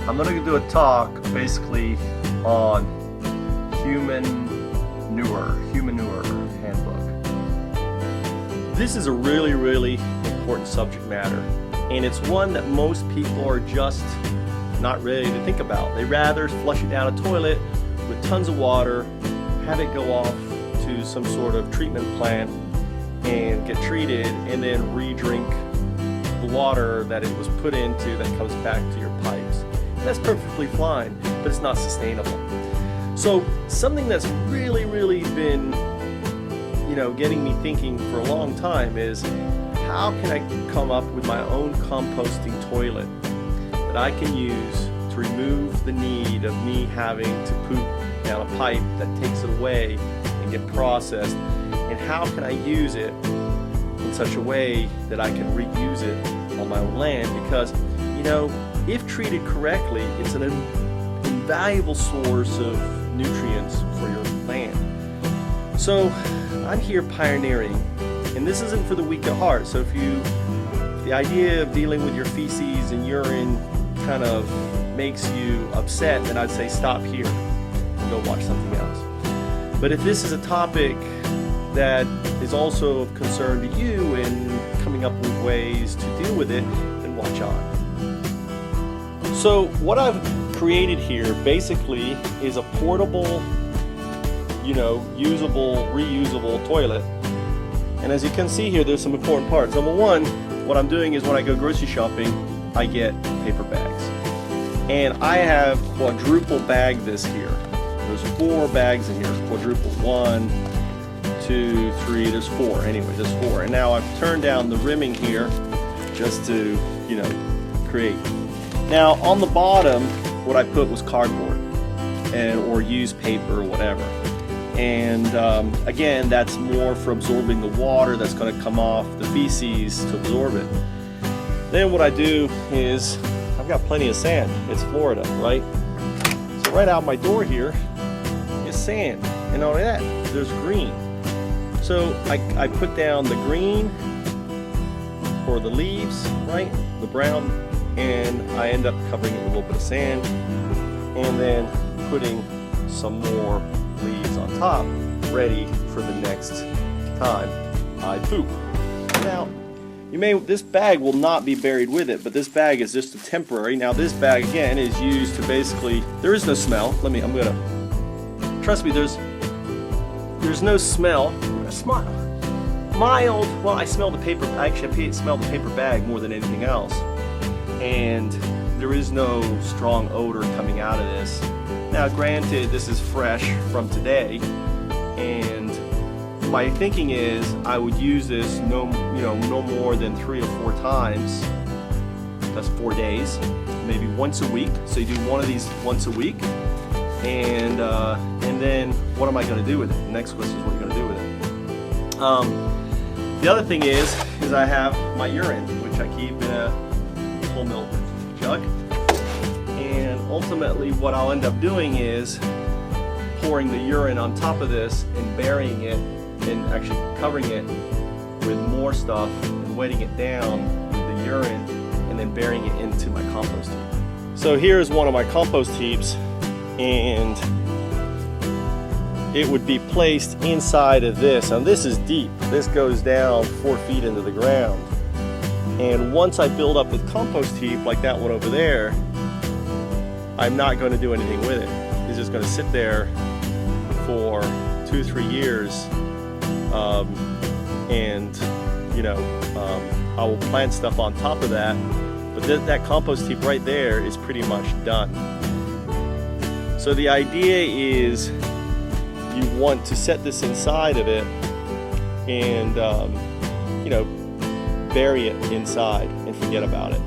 I'm going to do a talk basically on Humanure handbook. This is a really important subject matter, and it's one that most people are just not ready to think about. They rather flush it down a toilet with tons of water, have it go off to some sort of treatment plant and get treated, and then re-drink the water that it was put into that comes back to your pipes. And that's perfectly fine, but it's not sustainable. So something that's really been, getting me thinking for a long time is, how can I come up with my own composting toilet that I can use to remove the need of me having to poop down a pipe that takes it away and get processed, and how can I use it in such a way that I can reuse it on my own land? Because, if treated correctly, it's an invaluable source of nutrients for your land. So I'm here pioneering, and this isn't for the weak at heart. So if the idea of dealing with your feces and urine kind of makes you upset, then I'd say stop here and go watch something else. But if this is a topic that is also of concern to you and coming up with ways to deal with it, then watch on. So what I've created here basically is a portable, usable, reusable toilet. And as you can see here, there's some important parts. Number one, what I'm doing is when I go grocery shopping, I get paper bags. And I have quadruple bagged this here. There's 4 bags in here, quadruple. 1, 2, 3, there's 4. Anyway, there's 4. And now I've turned down the rimming here just to, create. Now on the bottom, what I put was cardboard or used paper or whatever. And again, that's more for absorbing the water that's going to come off the feces to absorb it. Then what I do is, I've got plenty of sand. It's Florida, right? So right out my door here is sand. And not only that, there's green. So I put down the green for the leaves, right? The brown, and I end up covering it with a little bit of sand, and then putting some more leaves on top, ready for the next time I poop. Now, this bag will not be buried with it, but this bag is just a temporary. Now this bag again is used to basically, there is no smell. Trust me, there's no smell. Mild, well, I smell the paper, actually I smell the paper bag more than anything else. And there is no strong odor coming out of this. Now granted, this is fresh from today, and my thinking is I would use this no more than 3 or 4 times. That's 4 days, maybe once a week. So you do one of these once a week, and then what am I going to do with it? The next question is, what are you going to do with it? The other thing is I have my urine, which I keep in a full milk jug, and ultimately what I'll end up doing is pouring the urine on top of this and burying it, and actually covering it with more stuff and wetting it down with the urine, and then burying it into my compost heap. So here's one of my compost heaps, and it would be placed inside of this. And this is deep. This goes down 4 feet into the ground. And once I build up the compost heap like that one over there, I'm not going to do anything with it. It's just going to sit there for 2-3 years, I will plant stuff on top of that, but that compost heap right there is pretty much done. So the idea is, you want to set this inside of it and bury it inside and forget about it.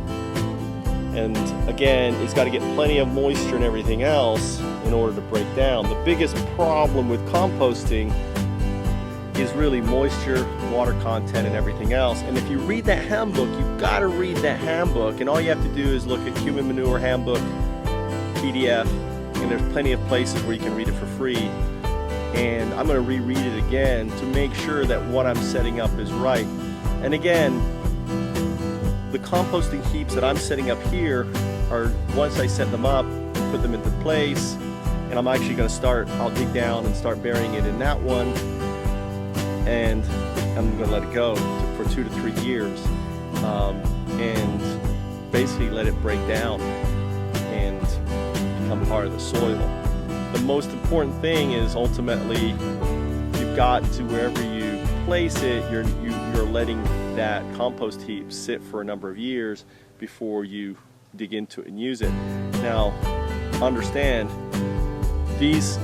And again, it's got to get plenty of moisture and everything else in order to break down. The biggest problem with composting is really moisture, water content, and everything else. And if you read that handbook, you've got to read that handbook, and all you have to do is look at Humanure handbook PDF, and there's plenty of places where you can read it for free. And I'm going to reread it again to make sure that what I'm setting up is right. And again, the composting heaps that I'm setting up here are, once I set them up, put them into place, and I'm actually going to start, I'll dig down and start burying it in that one, and I'm going to let it go for 2 to 3 years, and basically let it break down and become part of the soil. The most important thing is ultimately you've got to, wherever you place it, you're letting that compost heap sit for a number of years before you dig into it and use it. Now, understand, these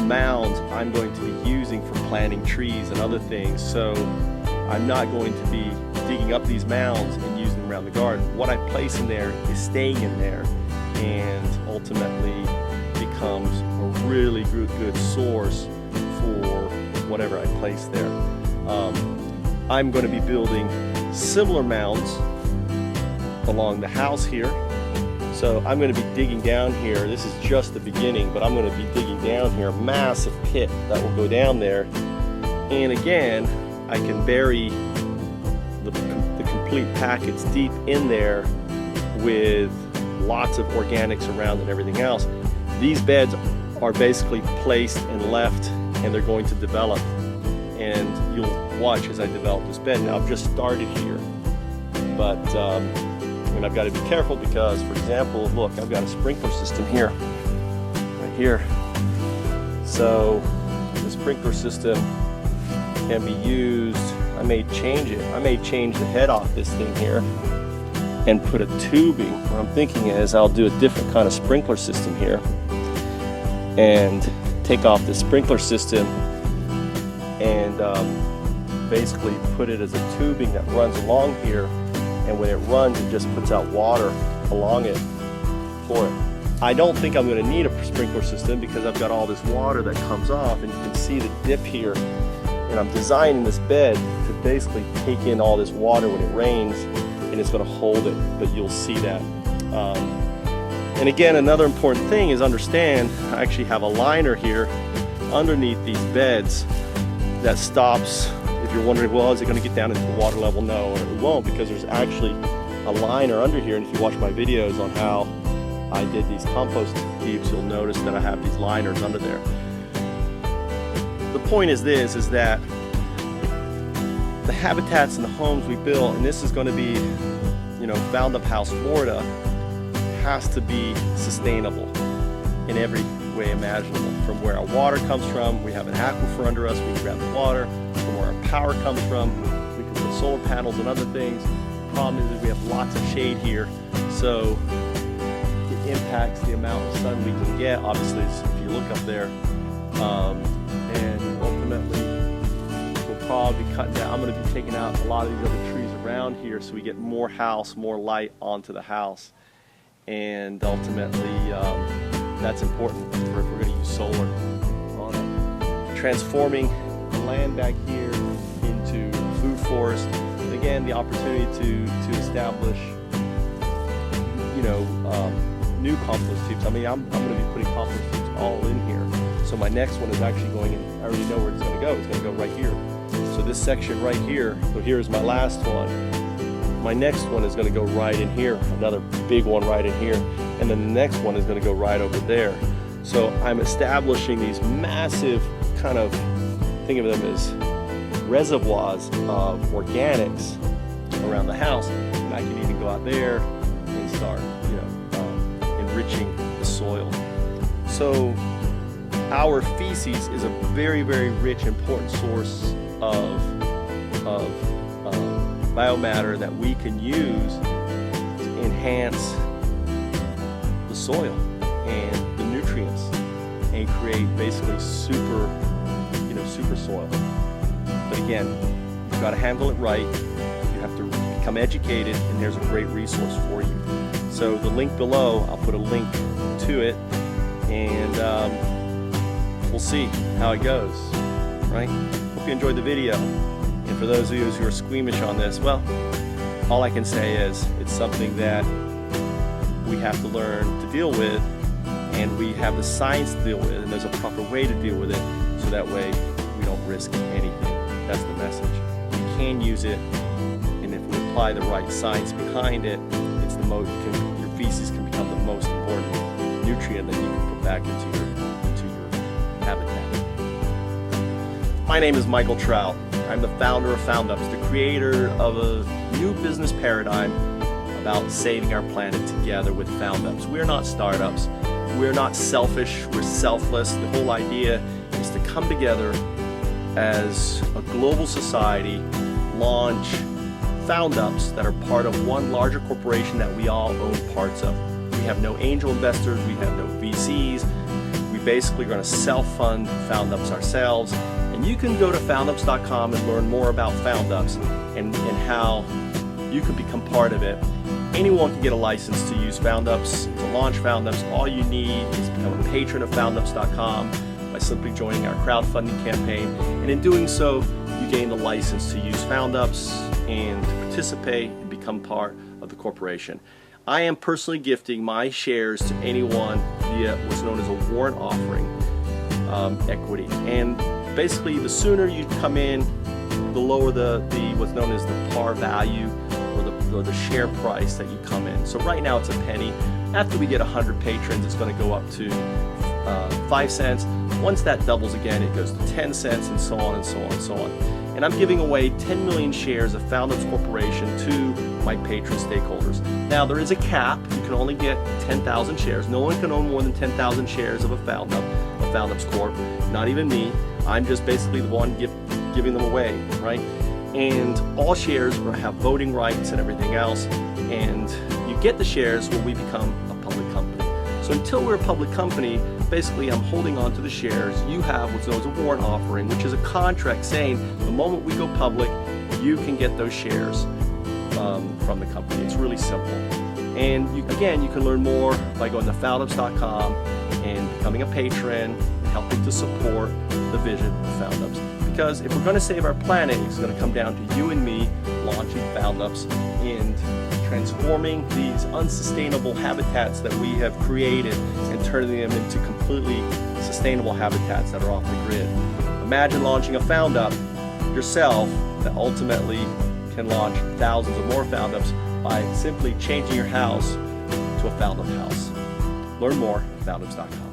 mounds I'm going to be using for planting trees and other things, so I'm not going to be digging up these mounds and using them around the garden. What I place in there is staying in there and ultimately becomes a really good source for whatever I place there. I'm going to be building similar mounds along the house here. So I'm going to be digging down here. This is just the beginning, but I'm going to be digging down here, a massive pit that will go down there. And again, I can bury the complete packets deep in there with lots of organics around and everything else. These beds are basically placed and left, and they're going to develop. And you'll watch as I develop this bed. Now I've just started here, but and I've got to be careful because, for example, look, I've got a sprinkler system here, right here. So the sprinkler system can be used. I may change it. I may change the head off this thing here and put a tubing. What I'm thinking is I'll do a different kind of sprinkler system here and take off the sprinkler system and basically put it as a tubing that runs along here, and when it runs it just puts out water along it for it. I don't think I'm going to need a sprinkler system because I've got all this water that comes off, and you can see the dip here, and I'm designing this bed to basically take in all this water when it rains, and it's going to hold it, but you'll see that. And again, another important thing is understand I actually have a liner here underneath these beds that stops. If you're wondering, well, is it going to get down into the water level? No, it won't, because there's actually a liner under here. And if you watch my videos on how I did these compost heaps, you'll notice that I have these liners under there. The point is this, is that the habitats and the homes we build, and this is going to be, you know, Found Up House, Florida, has to be sustainable in every way imaginable. From where our water comes from, we have an aquifer under us, we can grab the water. From where our power comes from, we can put solar panels and other things. The problem is that we have lots of shade here, so it impacts the amount of sun we can get, obviously, if you look up there. And ultimately, we'll probably be cutting down. I'm going to be taking out a lot of these other trees around here so we get more house, more light onto the house. And ultimately, that's important for if we're going to use solar on it. Transforming the land back here into food forest. And again, the opportunity to establish, you know, new compost tubes. I mean, I'm going to be putting compost tubes all in here. So my next one is actually going in. I already know where it's going to go. It's going to go right here. So this section right here. So here's my last one. My next one is going to go right in here, another big one right in here, and then the next one is going to go right over there. So I'm establishing these massive kind of, think of them as reservoirs of organics around the house, and I can even go out there and start, you know, enriching the soil. So our feces is a very, very rich, important source of biomatter that we can use to enhance the soil and the nutrients and create basically super soil. But again, you've got to handle it right. You have to become educated, and there's a great resource for you. So the link below, I'll put a link to it, and we'll see how it goes, right? Hope you enjoyed the video. And for those of you who are squeamish on this, well, all I can say is it's something that we have to learn to deal with, and we have the science to deal with, and there's a proper way to deal with it, so that way we don't risk anything. That's the message. We can use it, and if we apply the right science behind it, it's the most, your species can become the most important nutrient that you can put back into your habitat. My name is Michael Trout. I'm the founder of FoundUps, the creator of a new business paradigm about saving our planet together with FoundUps. We're not startups. We're not selfish. We're selfless. The whole idea is to come together as a global society, launch FoundUps that are part of one larger corporation that we all own parts of. We have no angel investors. We have no VCs. We basically are going to self-fund FoundUps ourselves. And you can go to foundups.com and learn more about FoundUps and how you can become part of it. Anyone can get a license to use FoundUps, to launch FoundUps. All you need is become a patron of foundups.com by simply joining our crowdfunding campaign. And in doing so, you gain the license to use FoundUps and to participate and become part of the corporation. I am personally gifting my shares to anyone via what's known as a warrant offering equity. And basically, the sooner you come in, the lower the what's known as the par value or the share price that you come in. So right now it's a penny. After we get 100 patrons, it's going to go up to 5 cents. Once that doubles again, it goes to 10 cents and so on and so on and so on. And I'm giving away 10 million shares of FoundUps Corporation to my patron stakeholders. Now there is a cap. You can only get 10,000 shares. No one can own more than 10,000 shares of a FoundUps Corp. Not even me. I'm just basically the one giving them away, right? And all shares have voting rights and everything else. And you get the shares when we become a public company. So until we're a public company, basically I'm holding on to the shares. You have what's known as a warrant offering, which is a contract saying the moment we go public, you can get those shares from the company. It's really simple. And you can learn more by going to foundups.com and becoming a patron and helping to support the vision of FoundUps. Because if we're going to save our planet, it's going to come down to you and me launching FoundUps and transforming these unsustainable habitats that we have created and turning them into completely sustainable habitats that are off the grid. Imagine launching a FoundUp yourself that ultimately can launch thousands of more FoundUps by simply changing your house to a FoundUp house. Learn more at foundups.com.